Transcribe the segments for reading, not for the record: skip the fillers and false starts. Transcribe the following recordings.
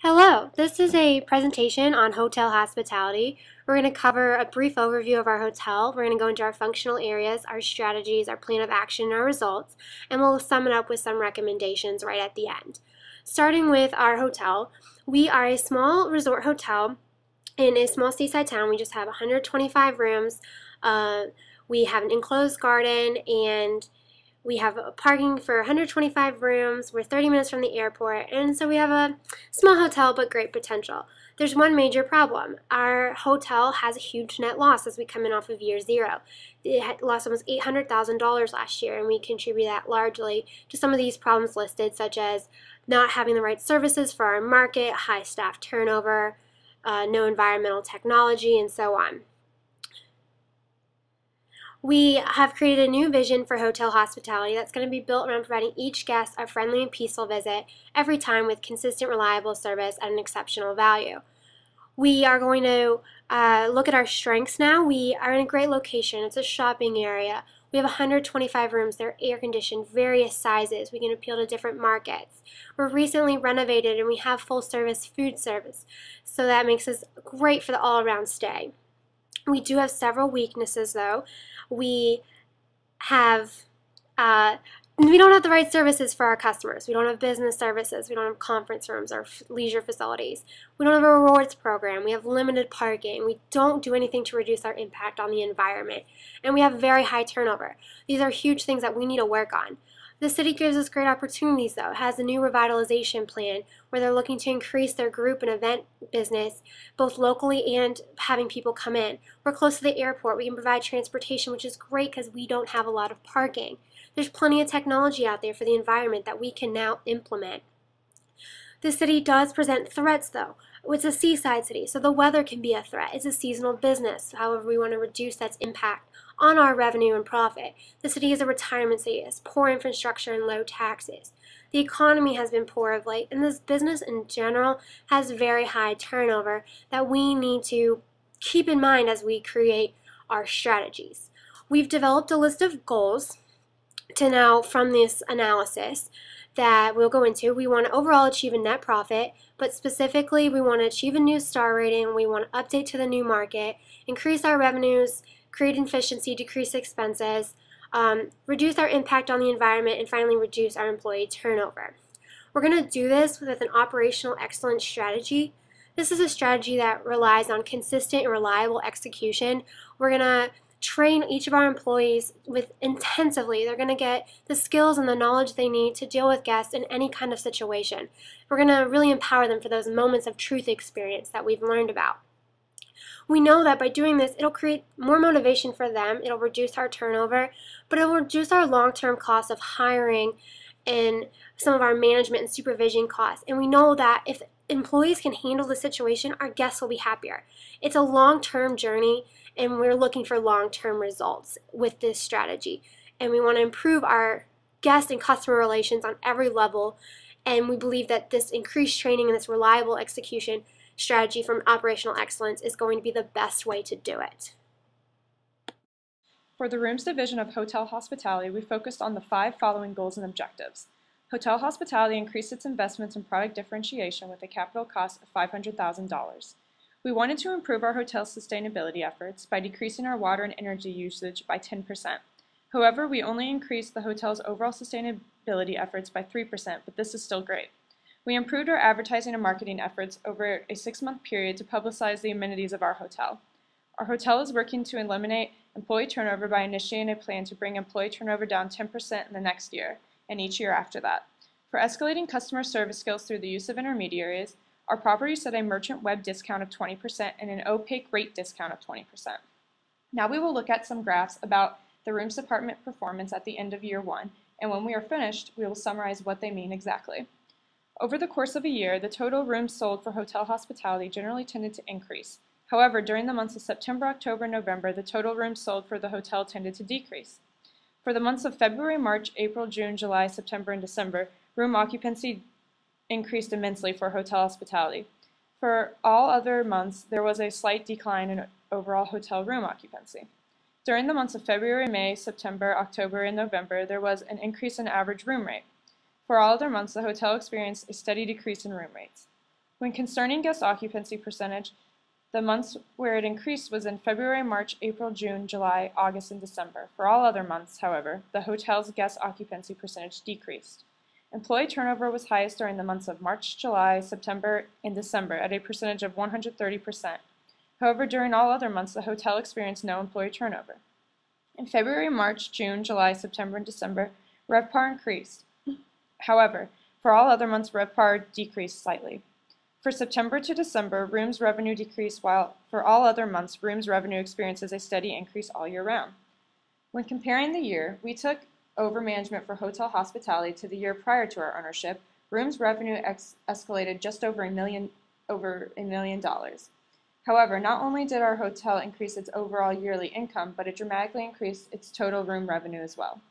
Hello, this is a presentation on hotel hospitality. We're going to cover a brief overview of our hotel. We're going to go into our functional areas, our strategies, our plan of action, and our results, and we'll sum it up with some recommendations right at the end. Starting with our hotel, we are a small resort hotel in a small seaside town. We just have 125 rooms. We have an enclosed garden, and we have parking for 125 rooms. We're 30 minutes from the airport, and so we have a small hotel but great potential. There's one major problem. Our hotel has a huge net loss as we come in off of year zero. It lost almost $800,000 last year, and we contribute that largely to some of these problems listed, such as not having the right services for our market, high staff turnover, no environmental technology, and so on. We have created a new vision for hotel hospitality that's going to be built around providing each guest a friendly and peaceful visit every time with consistent, reliable service at an exceptional value. We are going to look at our strengths now. We are in a great location. It's a shopping area. We have 125 rooms. They're air-conditioned, various sizes. We can appeal to different markets. We're recently renovated, and we have full-service food service, so that makes us great for the all-around stay. We do have several weaknesses, though. We don't have the right services for our customers. We don't have business services. We don't have conference rooms or leisure facilities. We don't have a rewards program. We have limited parking. We don't do anything to reduce our impact on the environment. And we have very high turnover. These are huge things that we need to work on. The city gives us great opportunities, though. It has a new revitalization plan where they're looking to increase their group and event business, both locally and having people come in. We're close to the airport. We can provide transportation, which is great because we don't have a lot of parking. There's plenty of technology out there for the environment that we can now implement. The city does present threats, though. It's a seaside city, so the weather can be a threat. It's a seasonal business. However, we want to reduce that impact on our revenue and profit. The city is a retirement city. It has poor infrastructure and low taxes. The economy has been poor of late, and this business in general has very high turnover that we need to keep in mind as we create our strategies. We've developed a list of goals to now, from this analysis, that we'll go into. We want to overall achieve a net profit, but specifically we want to achieve a new star rating, we want to update to the new market, increase our revenues, create efficiency, decrease expenses, reduce our impact on the environment, and finally reduce our employee turnover. We're going to do this with an operational excellence strategy. This is a strategy that relies on consistent and reliable execution. We're going to train each of our employees intensively. They're going to get the skills and the knowledge they need to deal with guests in any kind of situation. We're going to really empower them for those moments of truth experience that we've learned about. We know that by doing this, it'll create more motivation for them, it'll reduce our turnover, but it'll reduce our long-term costs of hiring and some of our management and supervision costs. And we know that if employees can handle the situation, our guests will be happier. It's a long-term journey, and we're looking for long-term results with this strategy. And we want to improve our guest and customer relations on every level, and we believe that this increased training and this reliable execution strategy from operational excellence is going to be the best way to do it. For the rooms division of hotel hospitality, we focused on the 5 following goals and objectives. Hotel hospitality increased its investments in product differentiation with a capital cost of $500,000. We wanted to improve our hotel's sustainability efforts by decreasing our water and energy usage by 10%. However, we only increased the hotel's overall sustainability efforts by 3%, but this is still great. We improved our advertising and marketing efforts over a 6-month period to publicize the amenities of our hotel. Our hotel is working to eliminate employee turnover by initiating a plan to bring employee turnover down 10% in the next year and each year after that. For escalating customer service skills through the use of intermediaries, our property set a merchant web discount of 20% and an opaque rate discount of 20%. Now we will look at some graphs about the rooms department performance at the end of year 1, and when we are finished, we will summarize what they mean exactly. Over the course of a year, the total rooms sold for hotel hospitality generally tended to increase. However, during the months of September, October, and November, the total rooms sold for the hotel tended to decrease. For the months of February, March, April, June, July, September, and December, room occupancy increased immensely for hotel hospitality. For all other months, there was a slight decline in overall hotel room occupancy. During the months of February, May, September, October, and November, there was an increase in average room rate. For all other months, the hotel experienced a steady decrease in room rates. When concerning guest occupancy percentage, the months where it increased was in February, March, April, June, July, August, and December. For all other months, however, the hotel's guest occupancy percentage decreased. Employee turnover was highest during the months of March, July, September, and December at a percentage of 130%. However, during all other months, the hotel experienced no employee turnover. In February, March, June, July, September, and December, RevPAR increased. However, for all other months, RevPAR decreased slightly. For September to December, rooms revenue decreased, while for all other months, rooms revenue experiences a steady increase all year round. When comparing the year, we took over management for hotel hospitality to the year prior to our ownership. Rooms revenue escalated just over $1 million. However, not only did our hotel increase its overall yearly income, but it dramatically increased its total room revenue as well.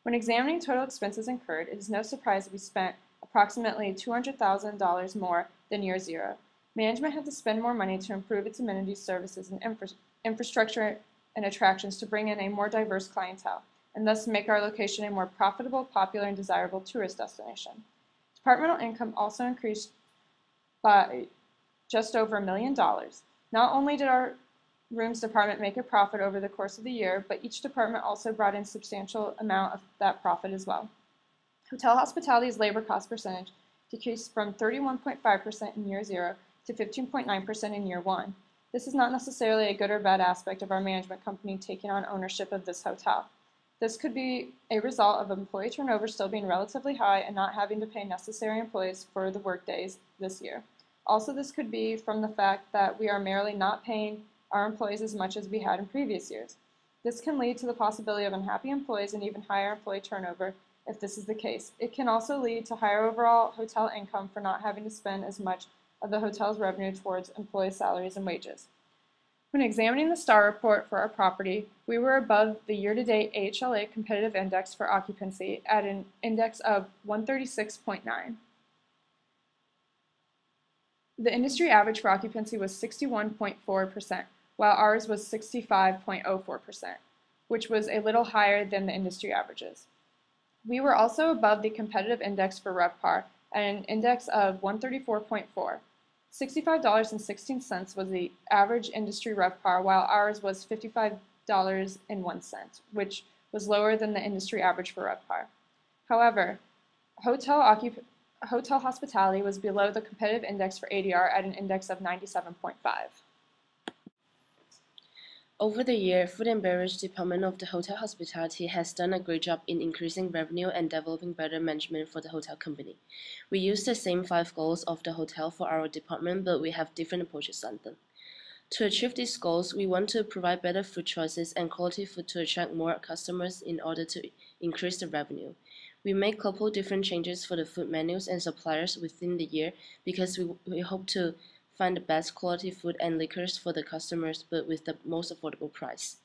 When examining total expenses incurred, it is no surprise that we spent approximately $200,000 more than year zero. Management had to spend more money to improve its amenities, services, and infrastructure and attractions to bring in a more diverse clientele, and thus make our location a more profitable, popular, and desirable tourist destination. Departmental income also increased by just over $1 million. Not only did our rooms department make a profit over the course of the year, but each department also brought in a substantial amount of that profit as well. Hotel hospitality's labor cost percentage decreased from 31.5% in year zero to 15.9% in year one. This is not necessarily a good or bad aspect of our management company taking on ownership of this hotel. This could be a result of employee turnover still being relatively high and not having to pay necessary employees for the workdays this year. Also, this could be from the fact that we are merely not paying our employees as much as we had in previous years. This can lead to the possibility of unhappy employees and even higher employee turnover if this is the case. It can also lead to higher overall hotel income for not having to spend as much of the hotel's revenue towards employee salaries and wages. When examining the STAR report for our property, we were above the year-to-date AHLA competitive index for occupancy at an index of 136.9. The industry average for occupancy was 61.4%, while ours was 65.04%, which was a little higher than the industry averages. We were also above the competitive index for RevPAR at an index of 134.4. $65.16 was the average industry RevPAR, while ours was $55.01, which was lower than the industry average for RevPAR. However, hotel hospitality was below the competitive index for ADR at an index of 97.5. Over the year, Food and Beverage Department of the Hotel Hospitality has done a great job in increasing revenue and developing better management for the hotel company. We use the same 5 goals of the hotel for our department, but we have different approaches on them. To achieve these goals, we want to provide better food choices and quality food to attract more customers in order to increase the revenue. We make a couple different changes for the food menus and suppliers within the year because we hope to find the best quality food and liquors for the customers, but with the most affordable price.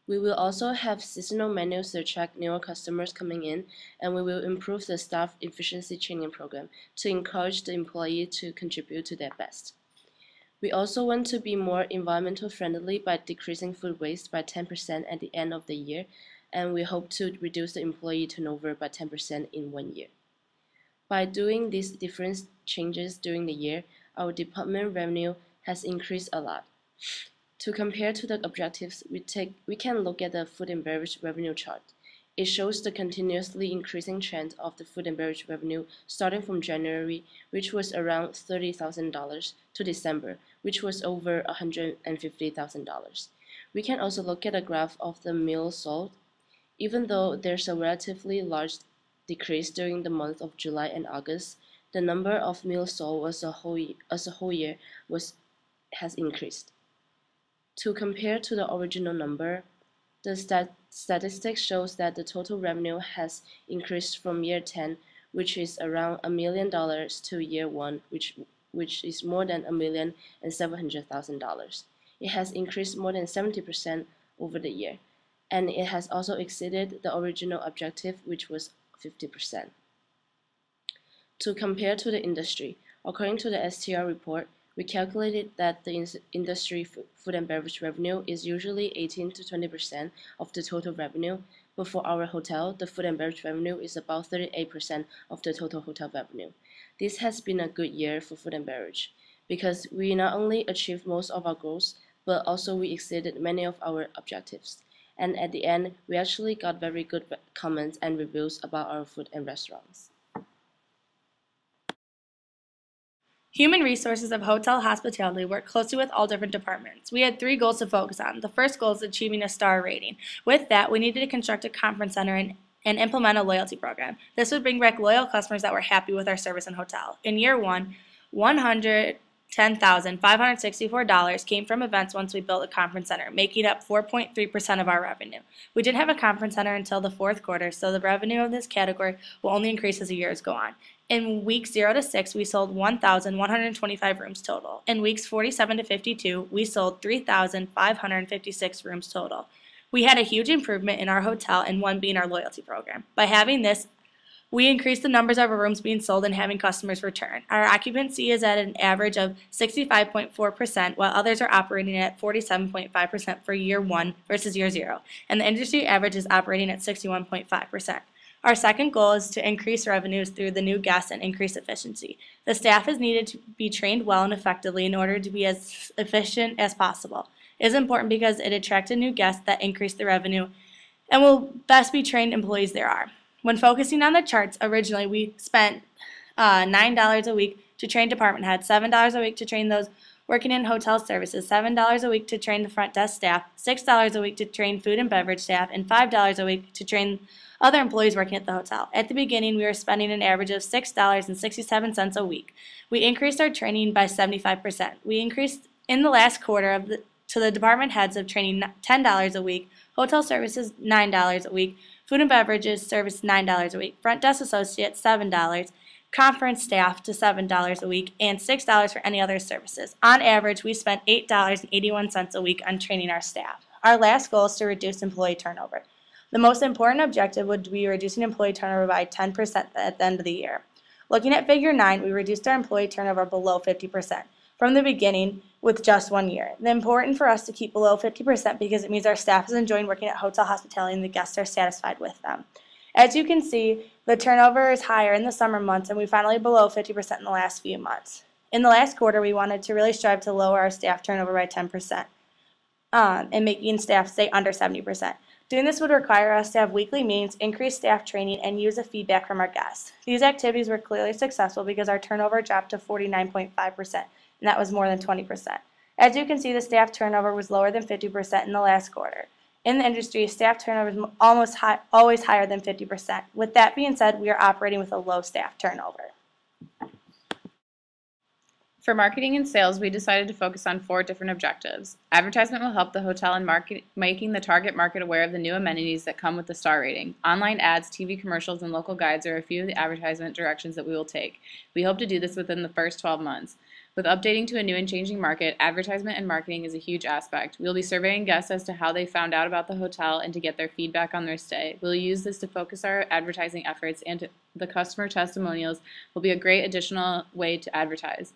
We will also have seasonal menus to attract newer customers coming in, and we will improve the staff efficiency training program to encourage the employee to contribute to their best. We also want to be more environmental friendly by decreasing food waste by 10% at the end of the year, and we hope to reduce the employee turnover by 10% in 1 year. By doing these different changes during the year, our department revenue has increased a lot. To compare to the objectives, we can look at the food and beverage revenue chart. It shows the continuously increasing trend of the food and beverage revenue starting from January, which was around $30,000, to December, which was over $150,000. We can also look at a graph of the meals sold. Even though there's a relatively large decrease during the month of July and August, the number of meals sold as a whole year has increased. To compare to the original number, the statistics shows that the total revenue has increased from year 10, which is around $1 million, to year 1, which is more than $1,700,000. It has increased more than 70% over the year, and it has also exceeded the original objective, which was 50%. To compare to the industry, according to the STR report, we calculated that the industry food and beverage revenue is usually 18 to 20% of the total revenue, but for our hotel, the food and beverage revenue is about 38% of the total hotel revenue. This has been a good year for food and beverage because we not only achieved most of our goals, but also we exceeded many of our objectives. And at the end, we actually got very good comments and reviews about our food and restaurants. Human resources of hotel hospitality work closely with all different departments. We had 3 goals to focus on. The first goal is achieving a star rating. With that, we needed to construct a conference center and implement a loyalty program. This would bring back loyal customers that were happy with our service and hotel. In year 1, $110,564 came from events once we built a conference center, making up 4.3% of our revenue. We didn't have a conference center until the 4th quarter, so the revenue of this category will only increase as the years go on. In weeks 0 to 6, we sold 1,125 rooms total. In weeks 47 to 52, we sold 3,556 rooms total. We had a huge improvement in our hotel, and one being our loyalty program. By having this, we increased the numbers of our rooms being sold and having customers return. Our occupancy is at an average of 65.4%, while others are operating at 47.5% for year 1 versus year 0, and the industry average is operating at 61.5%. Our second goal is to increase revenues through the new guests and increase efficiency. The staff is needed to be trained well and effectively in order to be as efficient as possible. It is important because it attracted new guests that increase the revenue and will best be trained employees there are. When focusing on the charts, originally we spent $9 a week to train department heads, $7 a week to train those working in hotel services, $7 a week to train the front desk staff, $6 a week to train food and beverage staff, and $5 a week to train other employees working at the hotel. At the beginning, we were spending an average of $6.67 a week. We increased our training by 75%. We increased in the last quarter to the department heads of training $10 a week, hotel services $9 a week, food and beverages service $9 a week, front desk associates $7, conference staff to $7 a week, and $6 for any other services. On average, we spent $8.81 a week on training our staff. Our last goal is to reduce employee turnover. The most important objective would be reducing employee turnover by 10% at the end of the year. Looking at figure 9, we reduced our employee turnover below 50% from the beginning with just 1 year. It's important for us to keep below 50% because it means our staff is enjoying working at hotel hospitality and the guests are satisfied with them. As you can see, the turnover is higher in the summer months and we finally below 50% in the last few months. In the last quarter, we wanted to really strive to lower our staff turnover by 10% and making staff stay under 70%. Doing this would require us to have weekly meetings, increase staff training, and use the feedback from our guests. These activities were clearly successful because our turnover dropped to 49.5%, and that was more than 20%. As you can see, the staff turnover was lower than 50% in the last quarter. In the industry, staff turnover is always higher than 50%. With that being said, we are operating with a low staff turnover. For marketing and sales, we decided to focus on 4 different objectives. Advertisement will help the hotel in making the target market aware of the new amenities that come with the star rating. Online ads, TV commercials, and local guides are a few of the advertisement directions that we will take. We hope to do this within the first 12 months. With updating to a new and changing market, advertisement and marketing is a huge aspect. We will be surveying guests as to how they found out about the hotel and to get their feedback on their stay. We'll use this to focus our advertising efforts, and the customer testimonials will be a great additional way to advertise.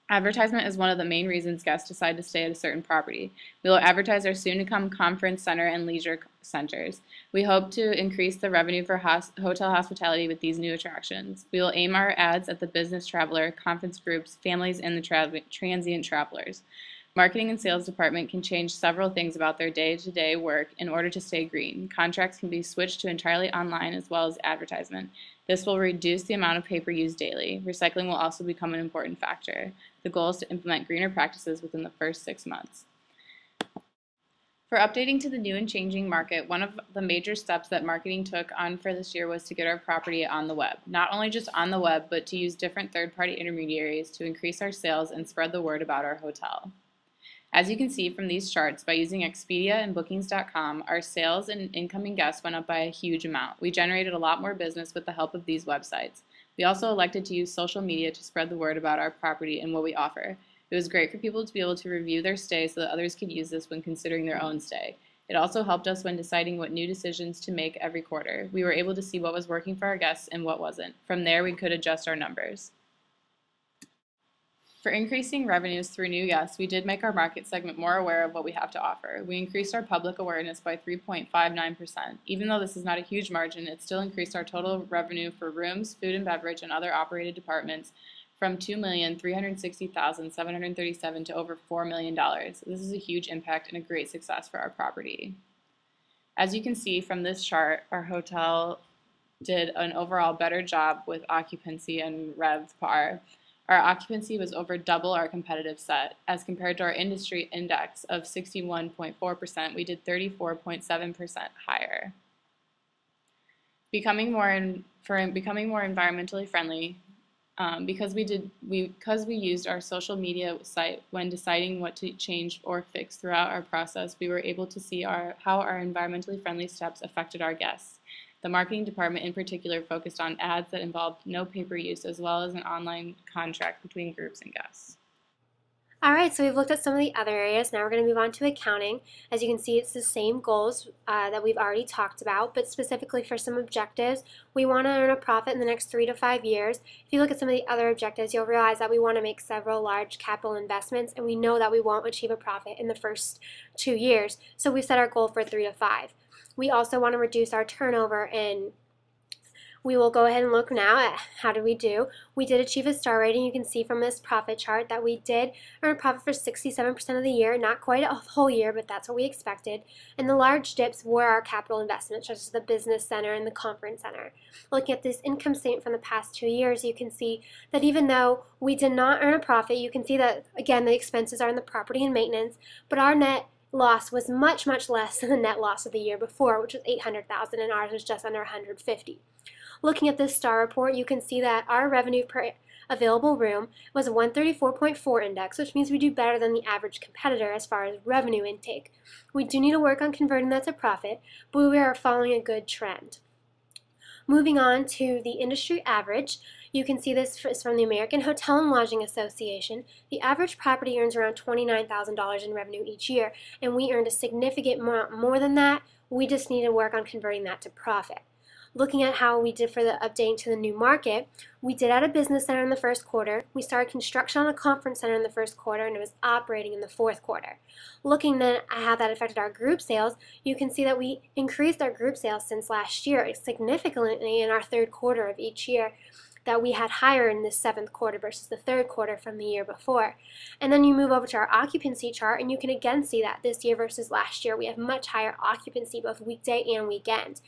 Advertisement is one of the main reasons guests decide to stay at a certain property. We will advertise our soon-to-come conference center and leisure centers. We hope to increase the revenue for hotel hospitality with these new attractions. We will aim our ads at the business traveler, conference groups, families, and the transient travelers. Marketing and sales department can change several things about their day-to-day work in order to stay green. Contracts can be switched to entirely online as well as advertisement. This will reduce the amount of paper used daily. Recycling will also become an important factor. The goal is to implement greener practices within the first 6 months. For updating to the new and changing market, one of the major steps that marketing took on for this year was to get our property on the web. Not only just on the web, but to use different third-party intermediaries to increase our sales and spread the word about our hotel. As you can see from these charts, by using Expedia and Bookings.com, our sales and incoming guests went up by a huge amount. We generated a lot more business with the help of these websites. We also elected to use social media to spread the word about our property and what we offer. It was great for people to be able to review their stay so that others could use this when considering their own stay. It also helped us when deciding what new decisions to make every quarter. We were able to see what was working for our guests and what wasn't. From there, we could adjust our numbers. For increasing revenues through new guests, we did make our market segment more aware of what we have to offer. We increased our public awareness by 3.59%. Even though this is not a huge margin, it still increased our total revenue for rooms, food and beverage, and other operated departments from $2,360,737 to over $4 million. This is a huge impact and a great success for our property. As you can see from this chart, our hotel did an overall better job with occupancy and RevPAR. Our occupancy was over double our competitive set. As compared to our industry index of 61.4%, we did 34.7% higher. Becoming more environmentally friendly, because we used our social media site when deciding what to change or fix throughout our process, we were able to see how our environmentally friendly steps affected our guests. The marketing department in particular focused on ads that involved no paper use, as well as an online contract between groups and guests. All right, so we've looked at some of the other areas. Now we're going to move on to accounting. As you can see, it's the same goals that we've already talked about, but specifically for some objectives, we want to earn a profit in the next 3 to 5 years. If you look at some of the other objectives, you'll realize that we want to make several large capital investments, and we know that we won't achieve a profit in the first 2 years. So we've set our goal for 3 to 5. We also want to reduce our turnover, and we will go ahead and look now at how did we do. We did achieve a star rating. You can see from this profit chart that we did earn a profit for 67% of the year, not quite a whole year, but that's what we expected. And the large dips were our capital investments, such as the business center and the conference center. Looking at this income statement from the past 2 years, you can see that even though we did not earn a profit, you can see that, again, the expenses are in the property and maintenance, but our net loss was much, much less than the net loss of the year before, which was $800,000, and ours was just under $150,000. Looking at this star report, you can see that our revenue per available room was a 134.4 index, which means we do better than the average competitor as far as revenue intake. We do need to work on converting that to profit, but we are following a good trend. Moving on to the industry average, you can see this is from the American Hotel and Lodging Association. The average property earns around $29,000 in revenue each year, and we earned a significant more than that. We just need to work on converting that to profit. Looking at how we did for the updating to the new market, we did add a business center in the first quarter. We started construction on a conference center in the first quarter, and it was operating in the fourth quarter. Looking then at how that affected our group sales, you can see that we increased our group sales since last year significantly in our third quarter of each year, that we had higher in this seventh quarter versus the third quarter from the year before. And then you move over to our occupancy chart, and you can again see that this year versus last year we have much higher occupancy both weekday and weekend.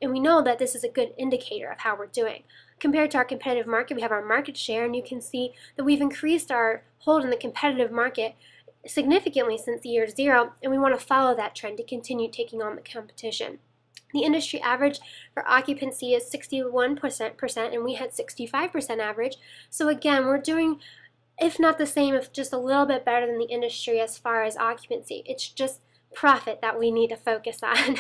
And we know that this is a good indicator of how we're doing. Compared to our competitive market, we have our market share, and you can see that we've increased our hold in the competitive market significantly since the year 0, and we want to follow that trend to continue taking on the competition. The industry average for occupancy is 61%, and we had 65% average. So again, we're doing, if not the same, if just a little bit better than the industry as far as occupancy. It's just profit that we need to focus on.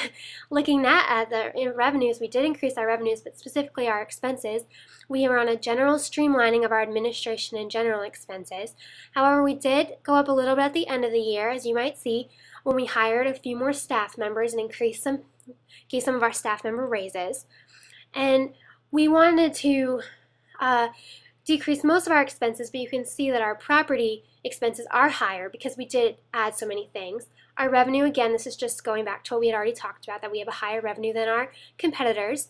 Looking at the revenues, we did increase our revenues, but specifically our expenses. We are on a general streamlining of our administration and general expenses. However, we did go up a little bit at the end of the year, as you might see, when we hired a few more staff members and gave some of our staff member raises. And we wanted to decrease most of our expenses, but you can see that our property expenses are higher because we did add so many things. Our revenue, again, this is just going back to what we had already talked about, that we have a higher revenue than our competitors.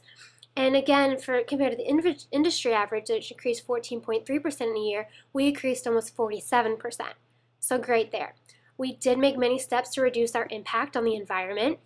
And again, compared to the industry average, which increased 14.3% in a year, we increased almost 47%. So great there. We did make many steps to reduce our impact on the environment.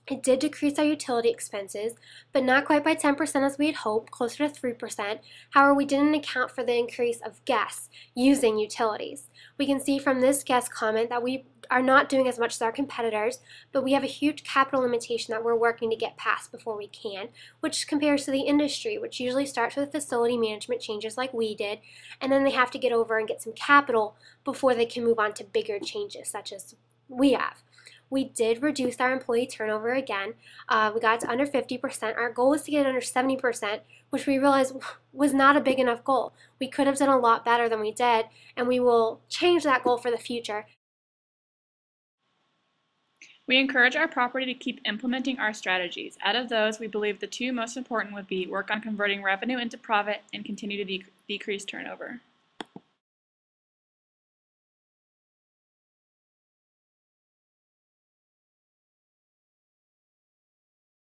It did decrease our utility expenses, but not quite by 10% as we had hoped, closer to 3%. However, we didn't account for the increase of guests using utilities. We can see from this guest comment that we are not doing as much as our competitors, but we have a huge capital limitation that we're working to get past before we can, which compares to the industry, which usually starts with facility management changes like we did, and then they have to get over and get some capital before they can move on to bigger changes such as we have. We did reduce our employee turnover again. We got to under 50%. Our goal was to get under 70%, which we realized was not a big enough goal. We could have done a lot better than we did, and we will change that goal for the future. We encourage our property to keep implementing our strategies. Out of those, we believe the 2 most important would be work on converting revenue into profit and continue to decrease turnover.